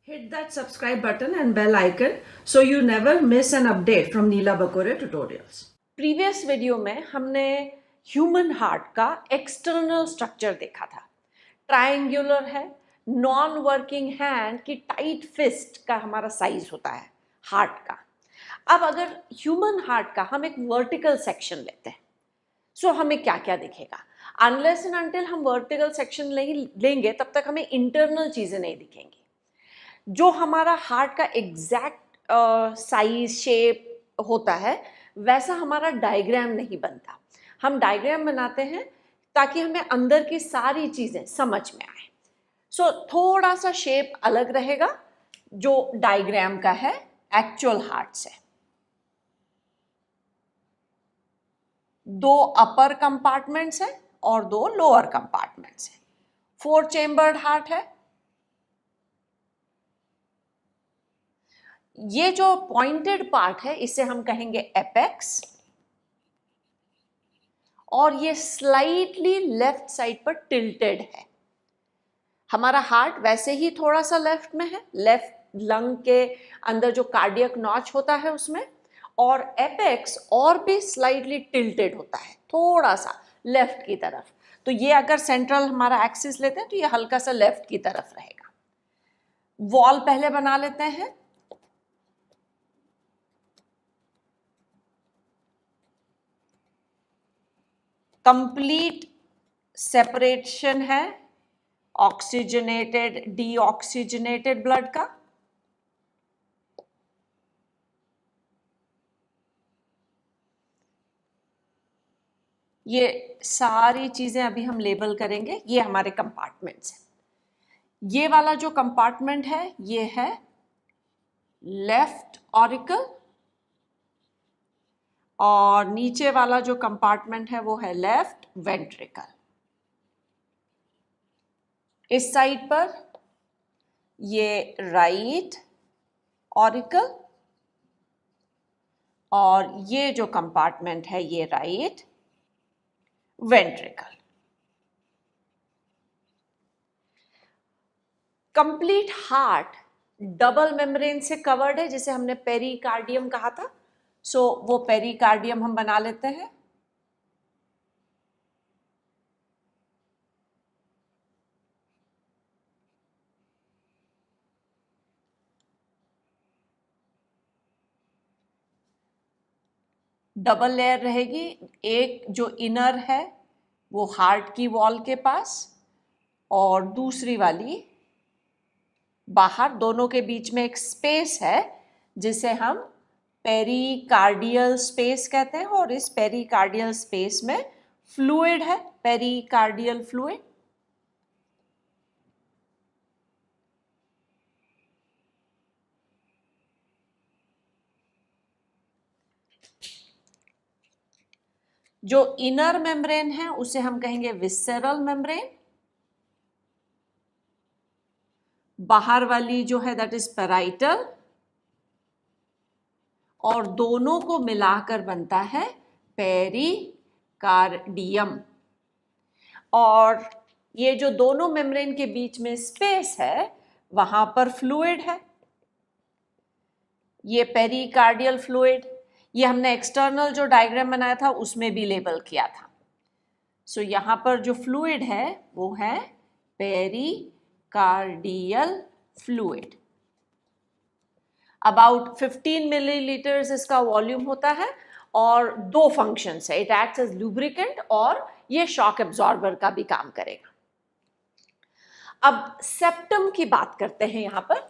Hit that subscribe button and bell icon so you never miss an update from Neela Bakore Tutorials. Previous video में हमने human heart का external structure देखा था। Triangular है, non working hand की tight fist का हमारा size होता है हार्ट का। अब अगर ह्यूमन हार्ट का हम एक वर्टिकल सेक्शन लेते हैं, सो हमें क्या क्या दिखेगा? अनलेस एंड अनटिल हम वर्टिकल सेक्शन लेंगे तब तक हमें इंटरनल चीज़ें नहीं दिखेंगी। जो हमारा हार्ट का एग्जैक्ट साइज शेप होता है वैसा हमारा डायग्राम नहीं बनता। हम डायग्राम बनाते हैं ताकि हमें अंदर की सारी चीज़ें समझ में आए। सो थोड़ा सा शेप अलग रहेगा जो डायग्राम का है एक्चुअल हार्ट से। दो अपर कंपार्टमेंट्स हैं और दो लोअर कंपार्टमेंट्स हैं। 4 चेम्बर्ड हार्ट है। ये जो पॉइंटेड पार्ट है इसे हम कहेंगे एपेक्स, और ये स्लाइटली लेफ्ट साइड पर टिल्टेड है। हमारा हार्ट वैसे ही थोड़ा सा लेफ्ट में है, लेफ्ट लंग के अंदर जो कार्डियक नॉच होता है उसमें, और एपेक्स और भी स्लाइटली टिल्टेड होता है थोड़ा सा लेफ्ट की तरफ। तो ये अगर सेंट्रल हमारा एक्सिस लेते हैं तो ये हल्का सा लेफ्ट की तरफ रहेगा। वॉल पहले बना लेते हैं। कंप्लीट सेपरेशन है ऑक्सीजनेटेड डीऑक्सीजनेटेड ब्लड का। ये सारी चीजें अभी हम लेबल करेंगे। ये हमारे कंपार्टमेंट्स हैं। ये वाला जो कंपार्टमेंट है ये है लेफ्ट ऑरिकल, और नीचे वाला जो कंपार्टमेंट है वो है लेफ्ट वेंट्रिकल। इस साइड पर ये राइट ऑरिकल, और ये जो कंपार्टमेंट है ये right ventricle. Complete heart double membrane से कवर्ड है जिसे हमने पेरिकार्डियम कहा था। सो वो पेरिकार्डियम हम बना लेते हैं। डबल लेयर रहेगी। एक जो इनर है वो हार्ट की वॉल के पास, और दूसरी वाली बाहर। दोनों के बीच में एक स्पेस है जिसे हम पेरिकार्डियल स्पेस कहते हैं, और इस पेरिकार्डियल स्पेस में फ्लूइड है, पेरिकार्डियल फ्लूइड। जो इनर मेम्ब्रेन है उसे हम कहेंगे विसेरल मेम्ब्रेन। बाहर वाली जो है दैट इज पेराइटल, और दोनों को मिलाकर बनता है पेरिकार्डियम। और ये जो दोनों मेम्ब्रेन के बीच में स्पेस है वहां पर फ्लूइड है, ये पेरिकार्डियल फ्लूइड। ये हमने एक्सटर्नल जो डायग्राम बनाया था उसमें भी लेबल किया था। सो यहां पर जो फ्लूइड है वो है पेरिकार्डियल फ्लूइड। अबाउट 15 मिलीलीटर्स इसका वॉल्यूम होता है, और दो फंक्शंस है। इट एक्ट्स एज लुब्रिकेंट और ये शॉक एब्जॉर्बर का भी काम करेगा। अब सेप्टम की बात करते हैं यहां पर,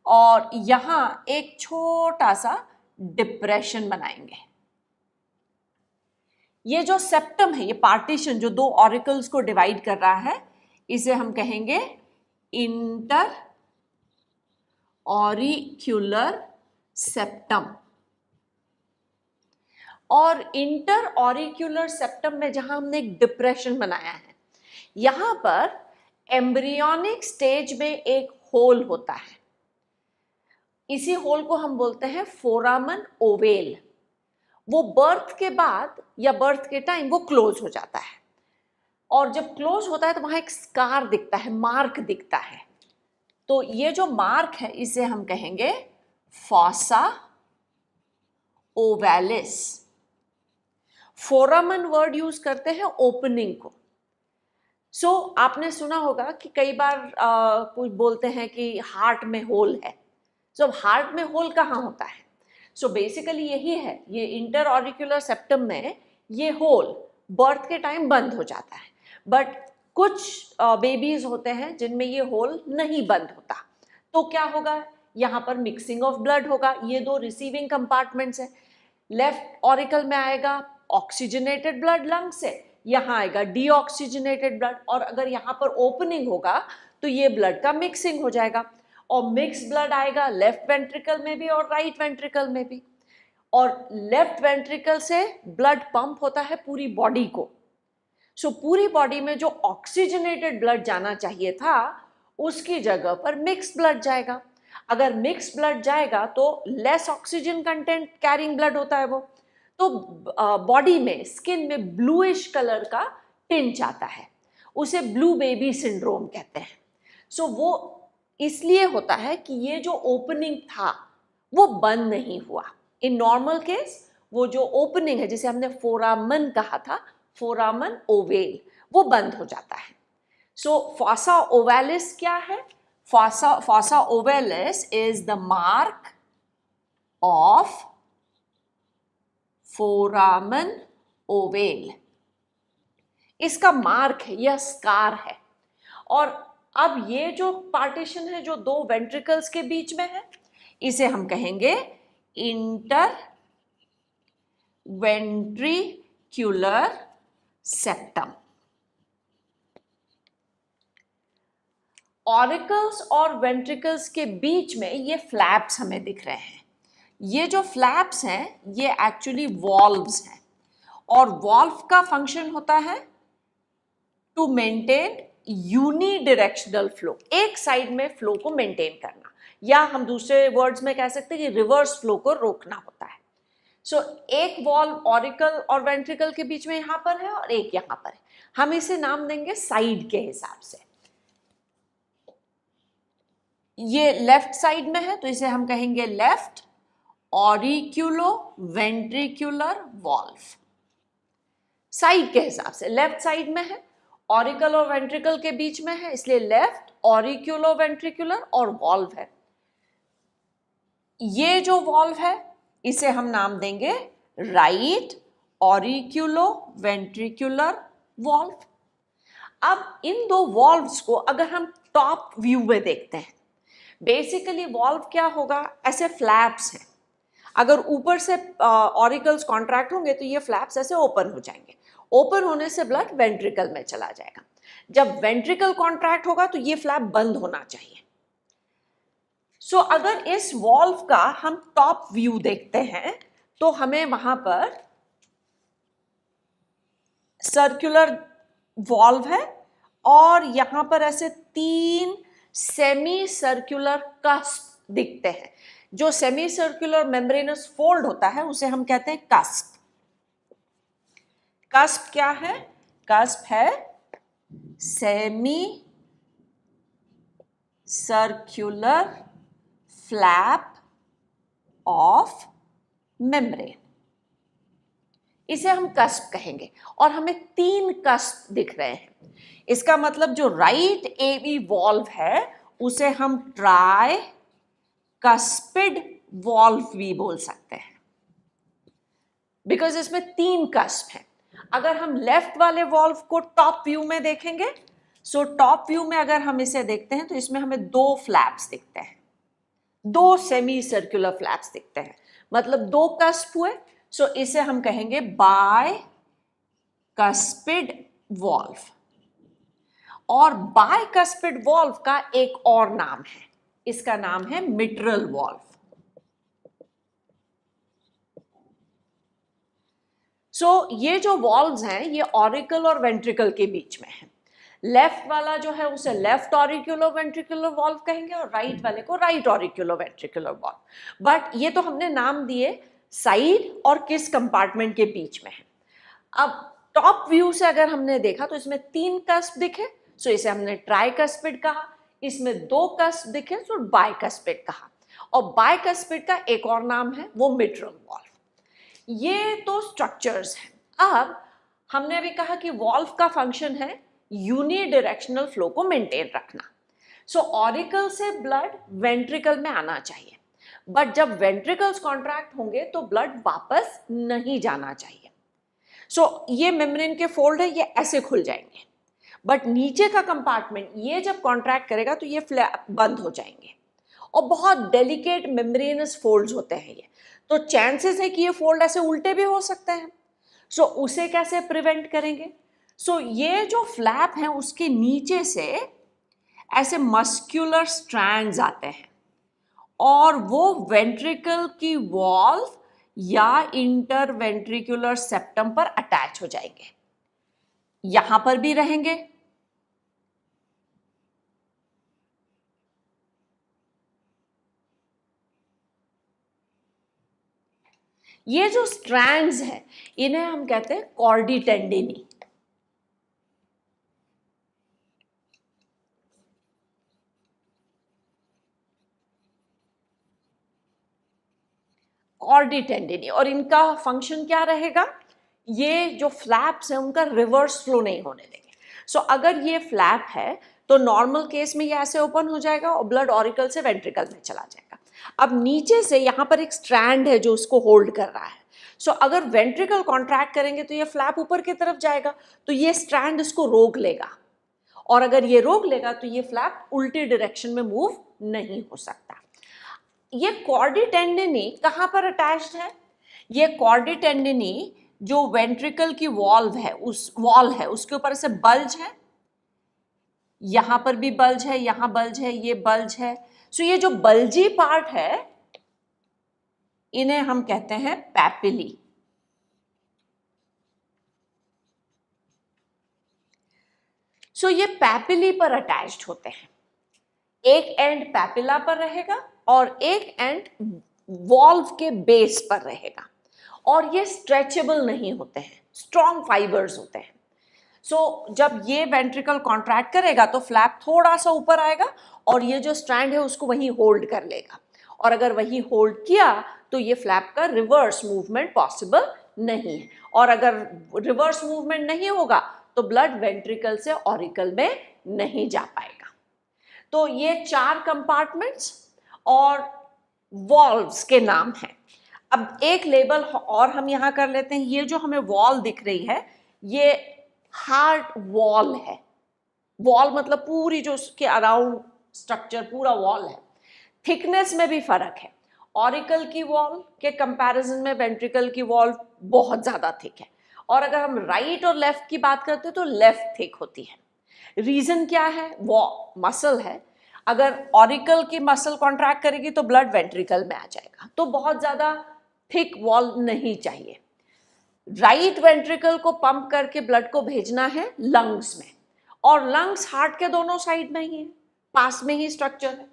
और यहां एक छोटा सा डिप्रेशन बनाएंगे। ये जो सेप्टम है, ये पार्टीशन जो दो ऑरिकल्स को डिवाइड कर रहा है, इसे हम कहेंगे इंटर ऑरिक्यूलर सेप्टम। और इंटर ऑरिक्यूलर सेप्टम में जहां हमने एक डिप्रेशन बनाया है, यहां पर एम्ब्रियोनिक स्टेज में एक होल होता है। इसी होल को हम बोलते हैं फोरामन ओवेल। वो बर्थ के बाद या बर्थ के टाइम वो क्लोज हो जाता है, और जब क्लोज होता है तो वहां एक स्कार दिखता है, मार्क दिखता है। तो ये जो मार्क है इसे हम कहेंगे फॉसा ओवैलिस। फोरामन वर्ड यूज करते हैं ओपनिंग को। आपने सुना होगा कि कई बार कुछ बोलते हैं कि हार्ट में होल है। हार्ट में होल कहाँ होता है? बेसिकली यही है, ये इंटर ऑरिक्यूलर सेप्टम में ये होल बर्थ के टाइम बंद हो जाता है, बट कुछ बेबीज होते हैं जिनमें ये होल नहीं बंद होता। तो क्या होगा, यहाँ पर मिक्सिंग ऑफ ब्लड होगा। ये दो रिसीविंग कंपार्टमेंट्स है। लेफ्ट ऑरिकल में आएगा ऑक्सीजनेटेड ब्लड लंग से, यहाँ आएगा डीऑक्सीजनेटेड ब्लड, और अगर यहाँ पर ओपनिंग होगा तो ये ब्लड का मिक्सिंग हो जाएगा, और मिक्स ब्लड आएगा लेफ्ट वेंट्रिकल में भी और राइट वेंट्रिकल में भी, और लेफ्ट वेंट्रिकल से ब्लड पंप होता है पूरी बॉडी को। पूरी बॉडी में जो ऑक्सीजनेटेड ब्लड जाना चाहिए था उसकी जगह पर मिक्स ब्लड जाएगा। अगर मिक्स ब्लड जाएगा तो less oxygen content carrying blood होता है वो, तो बॉडी में स्किन में ब्लूइश कलर का टिंच आता है, उसे ब्लू बेबी सिंड्रोम कहते हैं। वो इसलिए होता है कि ये जो ओपनिंग था वो बंद नहीं हुआ। इन नॉर्मल केस वो जो ओपनिंग है जिसे हमने फोरामन कहा था, फोरामन ओवेल, वो बंद हो जाता है। फॉसा ओवैलिस क्या है? Fossa ovalis is the mark of foramen ovale. इसका मार्क है, यह स्कार है। और अब ये जो पार्टीशन है जो दो वेंट्रिकल्स के बीच में है, इसे हम कहेंगे इंटर वेंट्रिक्युलर सेप्टम। ऑरिकल्स और वेंट्रिकल्स के बीच में ये फ्लैप्स हमें दिख रहे हैं। ये जो फ्लैप्स हैं ये एक्चुअली वॉल्व्स हैं, और वॉल्व का फंक्शन होता है टू मेंटेन यूनिडायरेक्शनल फ्लो, एक साइड में फ्लो को मेंटेन करना, या हम दूसरे वर्ड्स में कह सकते हैं कि रिवर्स फ्लो को रोकना होता है। एक वॉल्व ऑरिकल और वेंट्रिकल के बीच में यहां पर है और एक यहां पर है। हम इसे नाम देंगे साइड के हिसाब से। ये लेफ्ट साइड में है तो इसे हम कहेंगे लेफ्ट ऑरिक्यूलो वेंट्रिक्युलर वॉल्व। साइड के हिसाब से लेफ्ट साइड में है, ऑरिकल और वेंट्रिकल के बीच में है, इसलिए लेफ्ट ऑरिक्यूलो वेंट्रिकुलर और वॉल्व है। ये जो वॉल्व है इसे हम नाम देंगे राइट ऑरिक्यूलो वेंट्रिकुलर वॉल्व। अब इन दो वॉल्व्स को अगर हम टॉप व्यू में देखते हैं, बेसिकली वॉल्व क्या होगा, ऐसे फ्लैप्स हैं। अगर ऊपर से ऑरिकल्स कॉन्ट्रैक्ट होंगे तो ये फ्लैप्स ऐसे ओपन हो जाएंगे, ओपन होने से ब्लड वेंट्रिकल में चला जाएगा। जब वेंट्रिकल कॉन्ट्रैक्ट होगा तो ये फ्लैप बंद होना चाहिए। अगर इस वॉल्व का हम टॉप व्यू देखते हैं तो हमें वहां पर सर्कुलर वॉल्व है, और यहां पर ऐसे 3 सेमी सर्कुलर कस्प दिखते हैं। जो सेमी सर्कुलर मेम्ब्रेनस फोल्ड होता है उसे हम कहते हैं कस्प। कस्प क्या है? कस्प है semi circular flap of membrane, इसे हम कस्प कहेंगे। और हमें 3 कस्प दिख रहे हैं। इसका मतलब जो राइट एवी वॉल्व है उसे हम ट्राई कस्पिड वॉल्व भी बोल सकते हैं, बिकॉज इसमें 3 कस्प हैं। अगर हम लेफ्ट वाले वॉल्व को टॉप व्यू में देखेंगे, टॉप व्यू में अगर हम इसे देखते हैं तो इसमें हमें 2 फ्लैप्स दिखते हैं, 2 सेमी सर्कुलर फ्लैप्स दिखते हैं, मतलब 2 कस्प हुए। इसे हम कहेंगे बाय कस्पिड वॉल्व। और बाय कस्पिड वॉल्व का एक और नाम है, इसका नाम है मिट्रल वॉल्व। ये जो वॉल्व्स हैं ये ऑरिकल और वेंट्रिकल के बीच में है। लेफ्ट वाला जो है उसे लेफ्ट ऑरिक्यूलो वेंट्रिकुलर वॉल्व कहेंगे, और राइट वाले को राइट ऑरिक्यूलो वेंट्रिकुलर वॉल्व। बट ये तो हमने नाम दिए साइड और किस कंपार्टमेंट के बीच में है। अब टॉप व्यू से अगर हमने देखा तो इसमें 3 कस्प दिखे, इसे हमने ट्राइकस्पिड कहा। इसमें दो कस्प दिखे तो बाइकस्पिड कहा, और बाइकस्पिड का एक और नाम है वो मिट्रल वॉल्व। ये तो स्ट्रक्चर्स हैं। अब हमने अभी कहा कि वॉल्व का फंक्शन है यूनिडायरेक्शनल फ्लो को मेंटेन रखना। सो ऑरिकल से ब्लड वेंट्रिकल में आना चाहिए, बट जब वेंट्रिकल्स कॉन्ट्रैक्ट होंगे तो ब्लड वापस नहीं जाना चाहिए। सो ये मेम्ब्रेन के फोल्ड है, ये ऐसे खुल जाएंगे, बट नीचे का कंपार्टमेंट ये जब कॉन्ट्रैक्ट करेगा तो ये फ्लैप बंद हो जाएंगे, और बहुत डेलिकेट मेम्ब्रेनस फोल्ड्स होते हैं ये, तो चांसेस है कि ये फोल्ड ऐसे उल्टे भी हो सकते हैं। सो उसे कैसे प्रिवेंट करेंगे? सो ये जो फ्लैप है उसके नीचे से ऐसे मस्क्यूलर स्ट्रैंड्स आते हैं, और वो वेंट्रिकल की वॉल्व या इंटरवेंट्रिकुलर सेप्टम पर अटैच हो जाएंगे, यहां पर भी रहेंगे। ये जो स्ट्रैंड्स हैं इन्हें हम कहते हैं कॉर्डी टेंडिनी। कॉर्डी टेंडिनी, और इनका फंक्शन क्या रहेगा? ये जो फ्लैप्स हैं उनका रिवर्स फ्लो नहीं होने देंगे। सो अगर ये फ्लैप है तो नॉर्मल केस में ये ऐसे ओपन हो जाएगा और ब्लड ऑरिकल से वेंट्रिकल में चला जाएगा। अब नीचे से यहाँ पर एक स्ट्रैंड है जो उसको होल्ड कर रहा है। सो अगर वेंट्रिकल कॉन्ट्रैक्ट करेंगे तो ये फ्लैप ऊपर की तरफ जाएगा, तो ये स्ट्रैंड इसको रोक लेगा, और अगर ये रोक लेगा तो ये फ्लैप उल्टी डायरेक्शन में मूव नहीं हो सकता। ये कॉर्डी टेंडिनी कहाँ पर अटैच्ड है? ये कॉर्डी टेंडिनी जो वेंट्रिकल की वॉल्व है, उस वॉल है उसके ऊपर ऐसे बल्ज है, यहां पर भी बल्ज है, यहां बल्ज है, ये बल्ज है। सो ये जो बल्जी पार्ट है इन्हें हम कहते हैं पैपिली। सो ये पैपिली पर अटैच्ड होते हैं। एक एंड पैपिला पर रहेगा और एक एंड वॉल्व के बेस पर रहेगा, और ये स्ट्रेचेबल नहीं होते हैं, स्ट्रॉन्ग फाइबर्स होते हैं। सो जब ये वेंट्रिकल कॉन्ट्रैक्ट करेगा तो फ्लैप थोड़ा सा ऊपर आएगा और ये जो स्ट्रैंड है उसको वहीं होल्ड कर लेगा, और अगर वहीं होल्ड किया तो ये फ्लैप का रिवर्स मूवमेंट पॉसिबल नहीं है, और अगर रिवर्स मूवमेंट नहीं होगा तो ब्लड वेंट्रिकल से ऑरिकल में नहीं जा पाएगा। तो ये 4 कंपार्टमेंट्स और वॉल्व्स के नाम हैं। अब एक लेबल और हम यहां कर लेते हैं। ये जो हमें वॉल दिख रही है ये हार्ट वॉल है। वॉल मतलब पूरी जो उसके अराउंड स्ट्रक्चर पूरा वॉल है। थिकनेस में भी फर्क है। ऑरिकल की वॉल के कंपैरिजन में वेंट्रिकल की वॉल बहुत ज्यादा थिक है, और अगर हम राइट और लेफ्ट की बात करते हैं तो लेफ्ट थिक होती है। रीजन क्या है? वो मसल है। अगर ऑरिकल की मसल कॉन्ट्रैक्ट करेगी तो ब्लड वेंट्रिकल में आ जाएगा, तो बहुत ज्यादा थिक वॉल नहीं चाहिए। राइट वेंट्रिकल को पंप करके ब्लड को भेजना है लंग्स में, और लंग्स हार्ट के दोनों साइड में ही है, पास में ही स्ट्रक्चर है।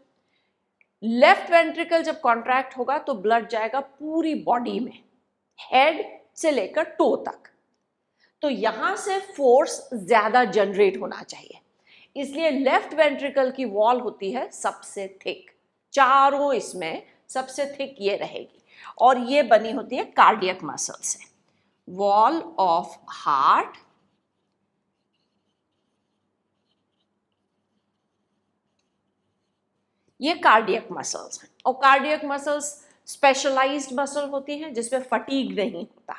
लेफ्ट वेंट्रिकल जब कॉन्ट्रैक्ट होगा तो ब्लड जाएगा पूरी बॉडी में, हेड से लेकर टो तक, तो यहां से फोर्स ज्यादा जनरेट होना चाहिए, इसलिए लेफ्ट वेंट्रिकल की वॉल होती है सबसे थिक। चारों इसमें सबसे थिक ये रहेगी, और ये बनी होती है कार्डियक मसल से। वॉल ऑफ हार्ट, ये कार्डियक मसल्स हैं, और कार्डियक मसल्स स्पेशलाइज्ड मसल होती हैं जिसमें फटीग नहीं होता।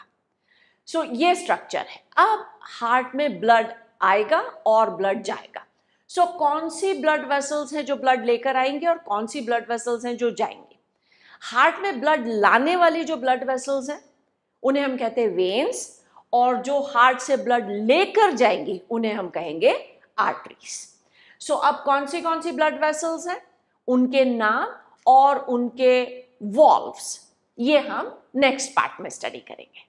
सो ये स्ट्रक्चर है। अब हार्ट में ब्लड आएगा और ब्लड जाएगा। सो कौन सी ब्लड वेसल्स हैं जो ब्लड लेकर आएंगे और कौन सी ब्लड वेसल्स हैं जो जाएंगे? हार्ट में ब्लड लाने वाली जो ब्लड वेसल्स हैं उन्हें हम कहते हैं वेन्स, और जो हार्ट से ब्लड लेकर जाएंगी उन्हें हम कहेंगे आर्टरीज। सो अब कौन सी ब्लड वेसल्स हैं, उनके नाम और उनके वॉल्व्स ये हम नेक्स्ट पार्ट में स्टडी करेंगे।